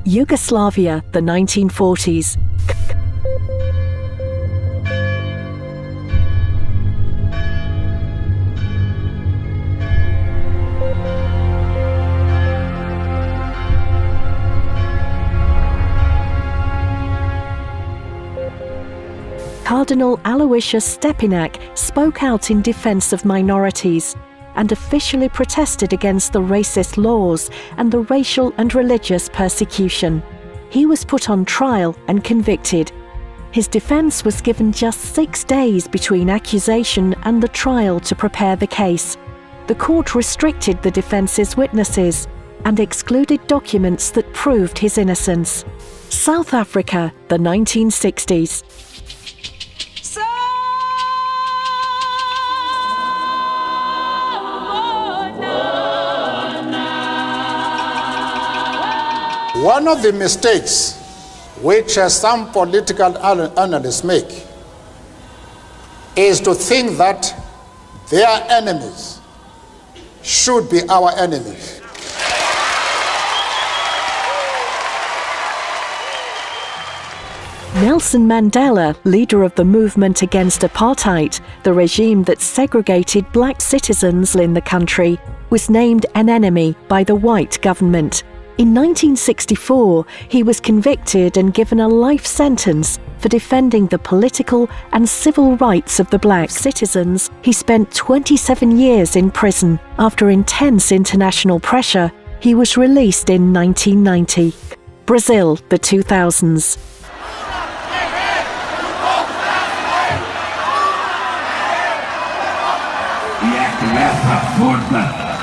Yugoslavia, the 1940s. Cardinal Aloysius Stepinac spoke out in defense of minorities and officially protested against the racist laws and the racial and religious persecution. He was put on trial and convicted. His defense was given just 6 days between accusation and the trial to prepare the case. The court restricted the defense's witnesses and excluded documents that proved his innocence. South Africa, the 1960s. One of the mistakes which some political analysts make is to think that their enemies should be our enemies. Nelson Mandela, leader of the movement against apartheid, the regime that segregated black citizens in the country, was named an enemy by the white government. In 1964, he was convicted and given a life sentence for defending the political and civil rights of the black citizens. He spent 27 years in prison. After intense international pressure, he was released in 1990. Brazil, the 2000s.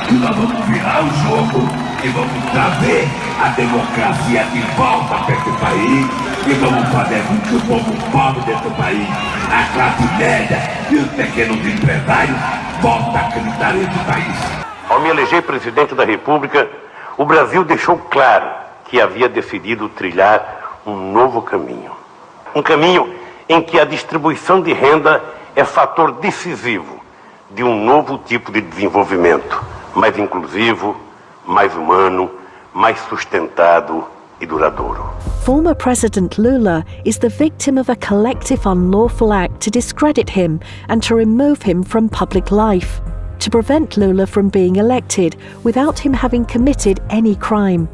Que nós vamos virar o jogo e vamos trazer a democracia de volta para esse país e vamos fazer com que o povo pobre desse país, a classe média e os pequenos empresários voltem a acreditar nesse país. Ao me eleger presidente da República, o Brasil deixou claro que havia decidido trilhar um novo caminho. Um caminho em que a distribuição de renda é fator decisivo de um novo tipo de desenvolvimento, mais inclusivo, mais humano, mais sustentado e duradouro. Former President Lula is the victim of a collective unlawful act to discredit him and to remove him from public life, to prevent Lula from being elected without him having committed any crime.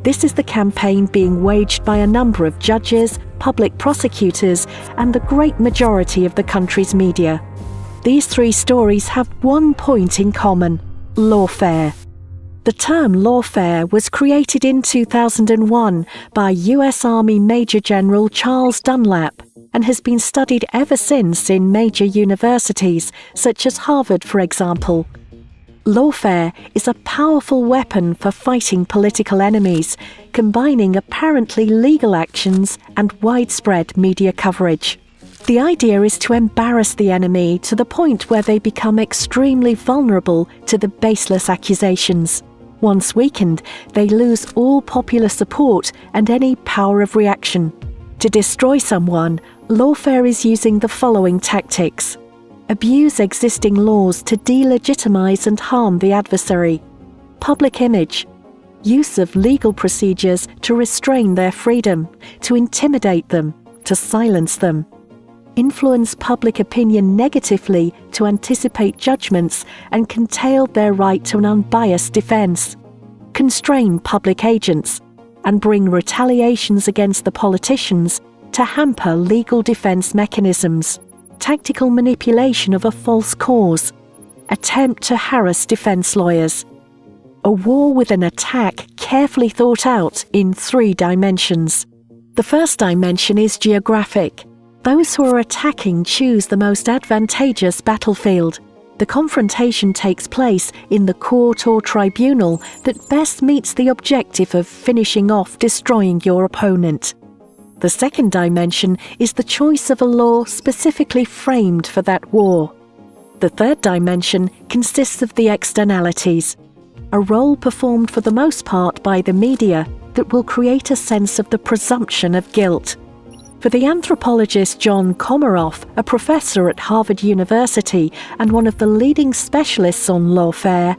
This is the campaign being waged by a number of judges, public prosecutors, and the great majority of the country's media. These three stories have one point in common: lawfare. The term lawfare was created in 2001 by US Army Major General Charles Dunlap and has been studied ever since in major universities, such as Harvard, for example. Lawfare is a powerful weapon for fighting political enemies, combining apparently legal actions and widespread media coverage. The idea is to embarrass the enemy to the point where they become extremely vulnerable to the baseless accusations. Once weakened, they lose all popular support and any power of reaction. To destroy someone, lawfare is using the following tactics: abuse existing laws to delegitimize and harm the adversary, public image, use of legal procedures to restrain their freedom, to intimidate them, to silence them, influence public opinion negatively to anticipate judgments and curtail their right to an unbiased defense, constrain public agents, and bring retaliations against the politicians to hamper legal defense mechanisms, tactical manipulation of a false cause, attempt to harass defense lawyers. A war with an attack carefully thought out in 3 dimensions. The first dimension is geographic. Those who are attacking choose the most advantageous battlefield. The confrontation takes place in the court or tribunal that best meets the objective of finishing off destroying your opponent. The second dimension is the choice of a law specifically framed for that war. The third dimension consists of the externalities, a role performed for the most part by the media that will create a sense of the presumption of guilt. For the anthropologist John Komaroff, a professor at Harvard University and one of the leading specialists on lawfare,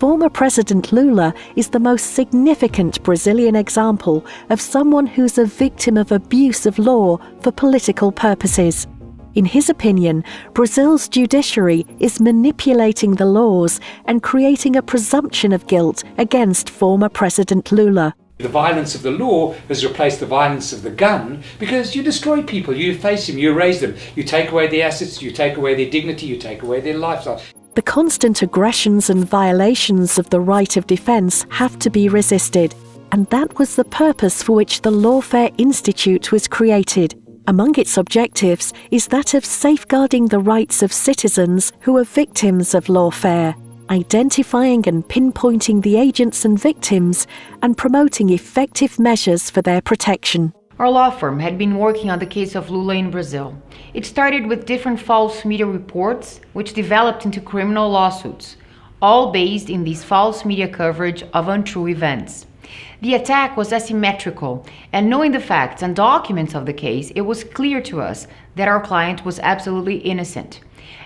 Former President Lula is the most significant Brazilian example of someone who's a victim of abuse of law for political purposes. In his opinion, Brazil's judiciary is manipulating the laws and creating a presumption of guilt against former President Lula. The violence of the law has replaced the violence of the gun because you destroy people, you face them, you erase them, you take away their assets, you take away their dignity, you take away their lifestyle. The constant aggressions and violations of the right of defence have to be resisted, and that was the purpose for which the Lawfare Institute was created. Among its objectives is that of safeguarding the rights of citizens who are victims of lawfare, identifying and pinpointing the agents and victims, and promoting effective measures for their protection. Our law firm had been working on the case of Lula in Brazil. It started with different false media reports, which developed into criminal lawsuits, all based in this false media coverage of untrue events. The attack was asymmetrical, and knowing the facts and documents of the case, it was clear to us that our client was absolutely innocent.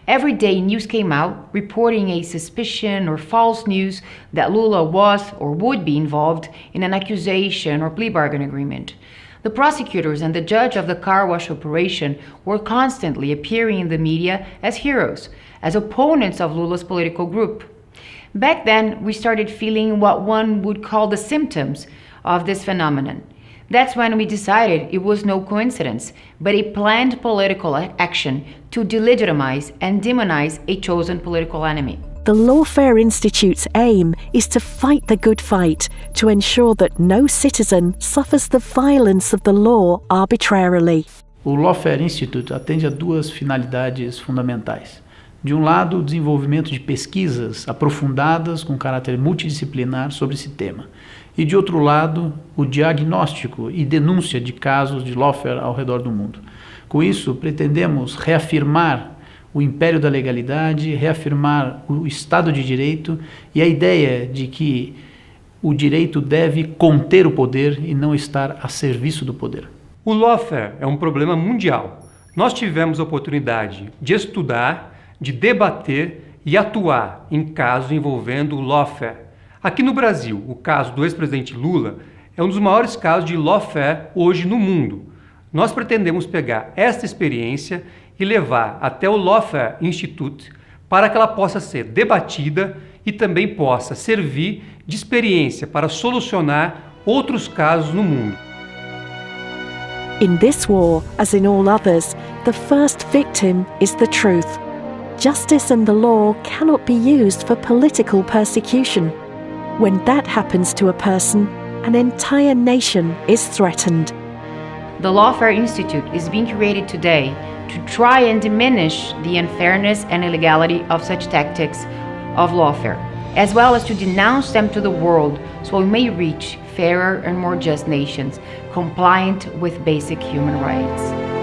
Every day news came out reporting a suspicion or false news that Lula was or would be involved in an accusation or plea bargain agreement. The prosecutors and the judge of the car wash operation were constantly appearing in the media as heroes, as opponents of Lula's political group. Back then, we started feeling what one would call the symptoms of this phenomenon. That's when we decided it was no coincidence, but a planned political action to delegitimize and demonize a chosen political enemy. The Lawfare Institute's aim is to fight the good fight, to ensure that no citizen suffers the violence of the law arbitrarily. O Lawfare Institute atende a duas finalidades fundamentais. De um lado, o desenvolvimento de pesquisas aprofundadas com caráter multidisciplinar sobre esse tema. E de outro lado, o diagnóstico e denúncia de casos de lawfare ao redor do mundo. Com isso, pretendemos reafirmar o império da legalidade, reafirmar o Estado de Direito e a ideia de que o direito deve conter o poder e não estar a serviço do poder. O lawfare é um problema mundial. Nós tivemos a oportunidade de estudar, de debater e atuar em casos envolvendo o lawfare. Aqui no Brasil, o caso do ex-presidente Lula é um dos maiores casos de lawfare hoje no mundo. Nós pretendemos pegar esta experiência e levar até o Lawfare Institute para que ela possa ser debatida e também possa servir de experiência para solucionar outros casos no mundo. In this war, as in all others, the first victim is the truth. Justice and the law cannot be used for political persecution. When that happens to a person, an entire nation is threatened. The Lawfare Institute is being created today to try and diminish the unfairness and illegality of such tactics of lawfare, as well as to denounce them to the world so we may reach fairer and more just nations compliant with basic human rights.